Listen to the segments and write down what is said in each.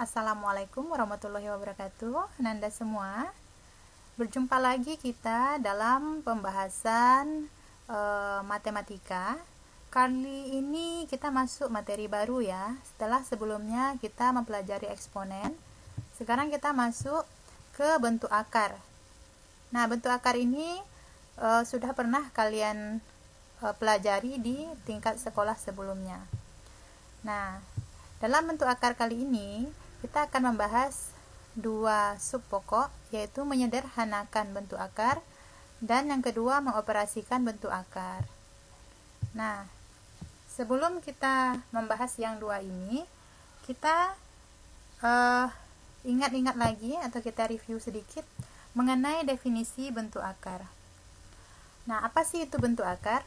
Assalamualaikum warahmatullahi wabarakatuh. Nanda semua, berjumpa lagi kita dalam pembahasan matematika. Kali ini kita masuk materi baru ya. Setelah sebelumnya kita mempelajari eksponen, sekarang kita masuk ke bentuk akar. Nah, bentuk akar ini sudah pernah kalian pelajari di tingkat sekolah sebelumnya. Nah, dalam bentuk akar kali ini kita akan membahas dua sub pokok, yaitu menyederhanakan bentuk akar dan yang kedua mengoperasikan bentuk akar. Nah, sebelum kita membahas yang dua ini, kita ingat-ingat lagi atau kita review sedikit mengenai definisi bentuk akar. Nah, apa sih itu bentuk akar?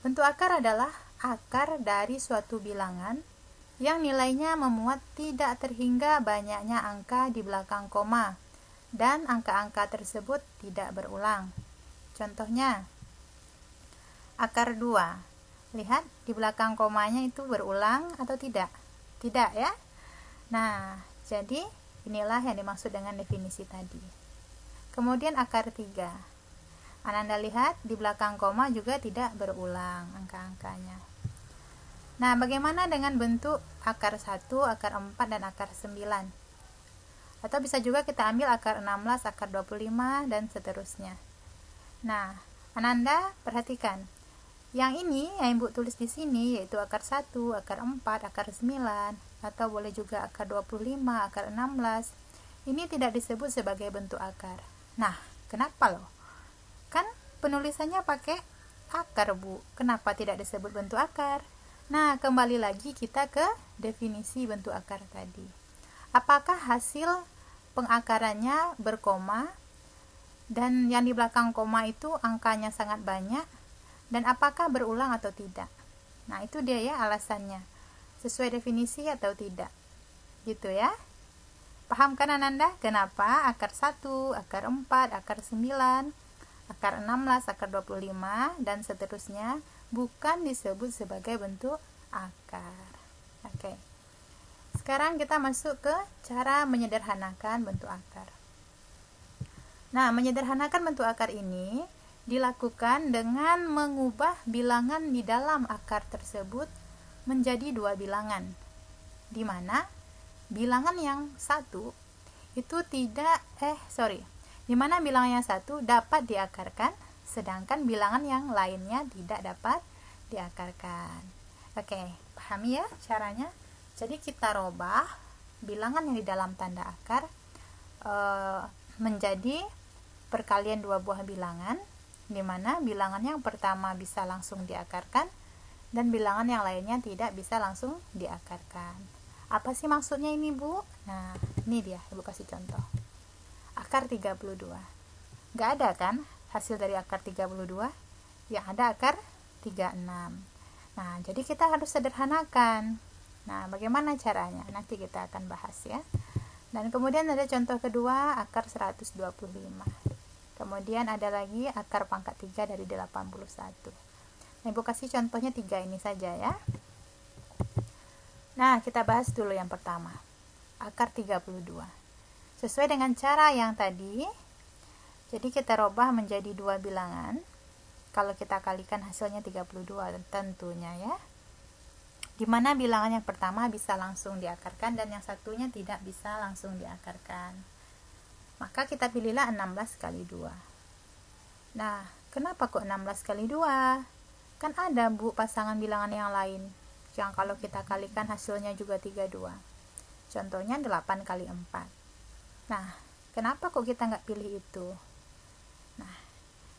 Bentuk akar adalah akar dari suatu bilangan yang nilainya memuat tidak terhingga banyaknya angka di belakang koma dan angka-angka tersebut tidak berulang. Contohnya, akar 2. Lihat di belakang komanya itu berulang atau tidak? Tidak ya? Nah, jadi inilah yang dimaksud dengan definisi tadi. Kemudian akar 3. Ananda lihat di belakang koma juga tidak berulang angka-angkanya. Nah, bagaimana dengan bentuk akar 1, akar 4, dan akar 9? Atau bisa juga kita ambil akar 16, akar 25, dan seterusnya. Nah, Ananda perhatikan. Yang ini yang Ibu tulis di sini yaitu akar 1, akar 4, akar 9, atau boleh juga akar 25, akar 16. Ini tidak disebut sebagai bentuk akar. Nah, kenapa loh? Kan penulisannya pakai akar, Bu. Kenapa tidak disebut bentuk akar? Nah, kembali lagi kita ke definisi bentuk akar tadi. Apakah hasil pengakarannya berkoma dan yang di belakang koma itu angkanya sangat banyak, dan apakah berulang atau tidak? Nah, itu dia ya alasannya. Sesuai definisi atau tidak? Gitu ya. Paham kan Ananda? Kenapa akar 1, akar 4, akar 9, akar 16, akar 25, dan seterusnya bukan disebut sebagai bentuk akar. Oke. Sekarang kita masuk ke cara menyederhanakan bentuk akar. Nah, menyederhanakan bentuk akar ini dilakukan dengan mengubah bilangan di dalam akar tersebut menjadi dua bilangan, di mana bilangan yang satu itu di mana bilangan yang satu dapat diakarkan, sedangkan bilangan yang lainnya tidak dapat diakarkan. Oke, pahami ya caranya? Jadi kita robah bilangan yang di dalam tanda akar menjadi perkalian dua buah bilangan, di mana bilangan yang pertama bisa langsung diakarkan dan bilangan yang lainnya tidak bisa langsung diakarkan. Apa sih maksudnya ini, Bu? Nah, ini dia, Ibu kasih contoh. Akar 32. Gak ada kan hasil dari akar 32? Yang ada akar 36. Nah, jadi kita harus sederhanakan. Nah, bagaimana caranya? Nanti kita akan bahas ya. Dan kemudian ada contoh kedua, akar 125. Kemudian ada lagi akar pangkat 3 dari 81. Nah, Ibu kasih contohnya 3 ini saja ya. Nah, kita bahas dulu yang pertama. Akar 32. Sesuai dengan cara yang tadi, jadi kita robah menjadi dua bilangan. Kalau kita kalikan hasilnya 32 tentunya ya. Dimana bilangan yang pertama bisa langsung diakarkan dan yang satunya tidak bisa langsung diakarkan. Maka kita pilihlah 16 kali 2. Nah, kenapa kok 16 kali 2? Kan ada, Bu, pasangan bilangan yang lain yang kalau kita kalikan hasilnya juga 32. Contohnya 8 kali 4. Nah, kenapa kok kita nggak pilih itu? Nah,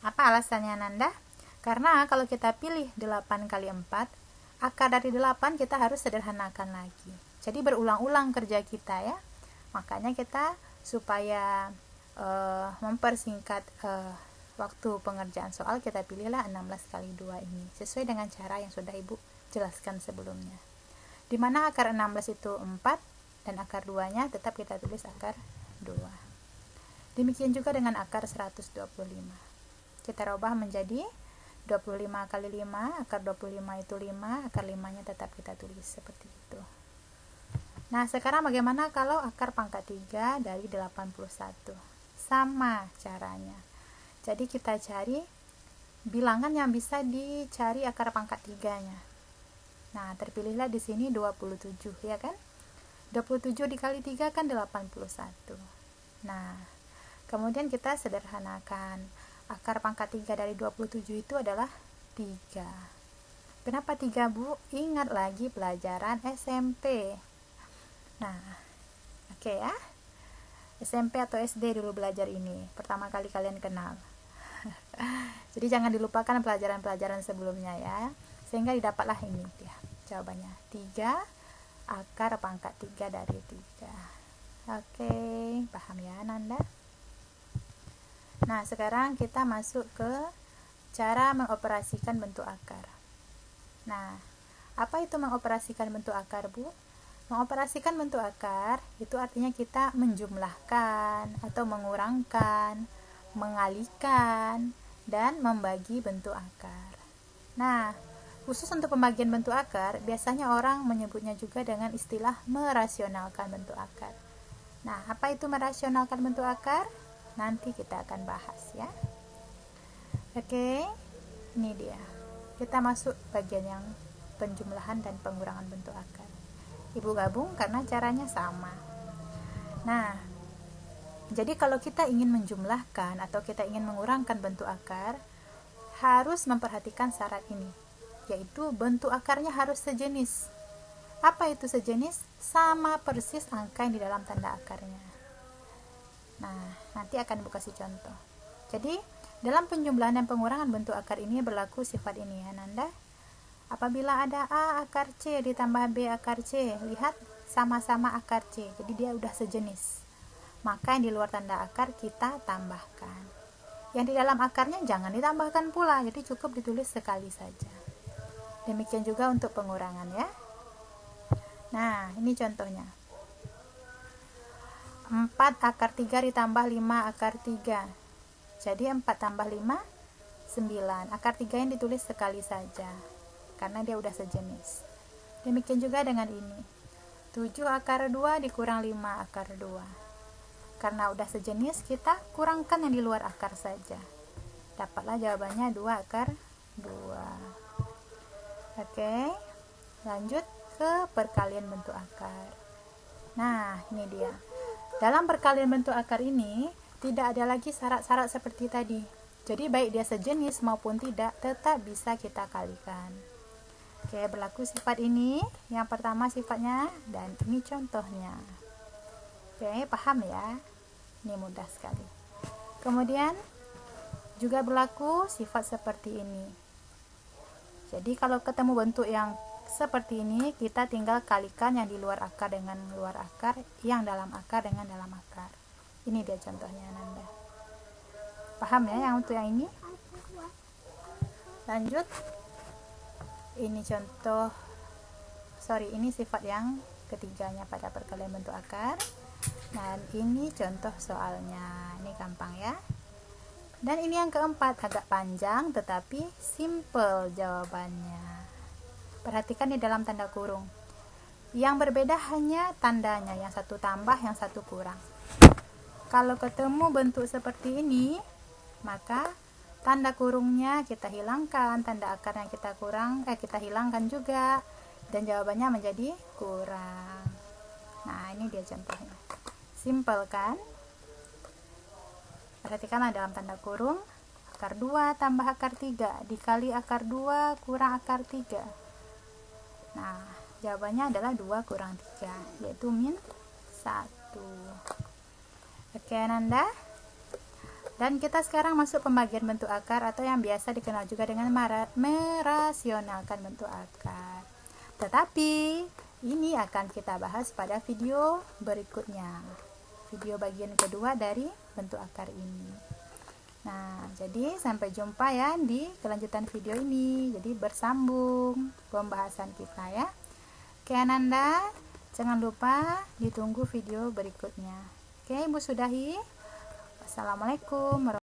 apa alasannya Nanda? Karena kalau kita pilih 8 kali 4, akar dari 8 kita harus sederhanakan lagi. Jadi berulang-ulang kerja kita ya. Makanya kita supaya mempersingkat waktu pengerjaan soal, kita pilihlah 16 kali 2 ini. Sesuai dengan cara yang sudah Ibu jelaskan sebelumnya. Dimana akar 16 itu 4 dan akar 2-nya tetap kita tulis akar 2. Demikian juga dengan akar 125. Kita robah menjadi 25 kali 5, akar 25 itu 5, akar 5-nya tetap kita tulis seperti itu. Nah, sekarang bagaimana kalau akar pangkat 3 dari 81? Sama caranya. Jadi kita cari bilangan yang bisa dicari akar pangkat 3-nya. Nah, terpilihlah di sini 27, ya kan? 27 dikali 3 kan 81. Nah, kemudian kita sederhanakan. Akar pangkat 3 dari 27 itu adalah 3. Kenapa 3, Bu? Ingat lagi pelajaran SMP. Nah, oke ya. SMP atau SD dulu belajar ini. Pertama kali kalian kenal. Jadi jangan dilupakan pelajaran-pelajaran sebelumnya ya. Sehingga didapatlah ini dia jawabannya. 3 akar pangkat 3 dari 3. Oke, paham ya Nanda? Nah, sekarang kita masuk ke cara mengoperasikan bentuk akar. Nah, apa itu mengoperasikan bentuk akar, Bu? Mengoperasikan bentuk akar itu artinya kita menjumlahkan atau mengurangkan, mengalihkan, dan membagi bentuk akar. Nah, khusus untuk pembagian bentuk akar, biasanya orang menyebutnya juga dengan istilah merasionalkan bentuk akar. Nah, apa itu merasionalkan bentuk akar? Nanti kita akan bahas ya. Oke, ini dia. Kita masuk bagian yang penjumlahan dan pengurangan bentuk akar. Ibu gabung karena caranya sama. Nah, jadi kalau kita ingin menjumlahkan atau kita ingin mengurangkan bentuk akar, harus memperhatikan syarat ini, yaitu bentuk akarnya harus sejenis. Apa itu sejenis? Sama persis angka yang di dalam tanda akarnya. Nah, nanti akan Ibu kasih contoh. Jadi, dalam penjumlahan dan pengurangan bentuk akar ini berlaku sifat ini ya Nanda. Apabila ada A akar C ditambah B akar C, lihat sama-sama akar C, jadi dia udah sejenis. Maka yang di luar tanda akar kita tambahkan. Yang di dalam akarnya jangan ditambahkan pula, jadi cukup ditulis sekali saja. Demikian juga untuk pengurangan ya. Nah, ini contohnya. 4 akar 3 ditambah 5 akar 3. Jadi 4 tambah 5, 9. Akar 3 yang ditulis sekali saja, karena dia udah sejenis. Demikian juga dengan ini. 7 akar 2 dikurang 5 akar 2. Karena udah sejenis, kita kurangkan yang di luar akar saja. Dapatlah jawabannya 2 akar 2. Oke, lanjut ke perkalian bentuk akar. Nah, ini dia. Dalam perkalian bentuk akar ini, tidak ada lagi syarat-syarat seperti tadi. Jadi baik dia sejenis maupun tidak, tetap bisa kita kalikan. Oke, berlaku sifat ini. Yang pertama sifatnya, dan ini contohnya. Oke, paham ya? Ini mudah sekali. Kemudian juga berlaku sifat seperti ini. Jadi kalau ketemu bentuk yang seperti ini, kita tinggal kalikan yang di luar akar dengan luar akar, yang dalam akar dengan dalam akar. Ini dia contohnya Nanda. Paham ya yang untuk yang ini? Lanjut. Ini contoh, ini sifat yang ketiganya pada perkalian bentuk akar. Dan ini contoh soalnya. Ini gampang ya. Dan ini yang keempat, agak panjang tetapi simple jawabannya. Perhatikan di dalam tanda kurung. Yang berbeda hanya tandanya, yang satu tambah, yang satu kurang. Kalau ketemu bentuk seperti ini, maka tanda kurungnya kita hilangkan, tanda akarnya kita hilangkan juga, dan jawabannya menjadi kurang. Nah, ini dia contohnya. Simple kan? Perhatikanlah dalam tanda kurung, akar 2 tambah akar 3 dikali akar 2 kurang akar 3. Nah, jawabannya adalah 2 kurang 3, yaitu min 1. Oke Nanda. Dan kita sekarang masuk pembagian bentuk akar atau yang biasa dikenal juga dengan merasionalkan bentuk akar. Tetapi ini akan kita bahas pada video berikutnya. Video bagian kedua dari bentuk akar ini. Nah, jadi sampai jumpa ya di kelanjutan video ini. Jadi bersambung pembahasan kita ya. Oke Nanda, jangan lupa ditunggu video berikutnya. Oke, Ibu sudahi. Wassalamualaikum warahmatullahi wabarakatuh.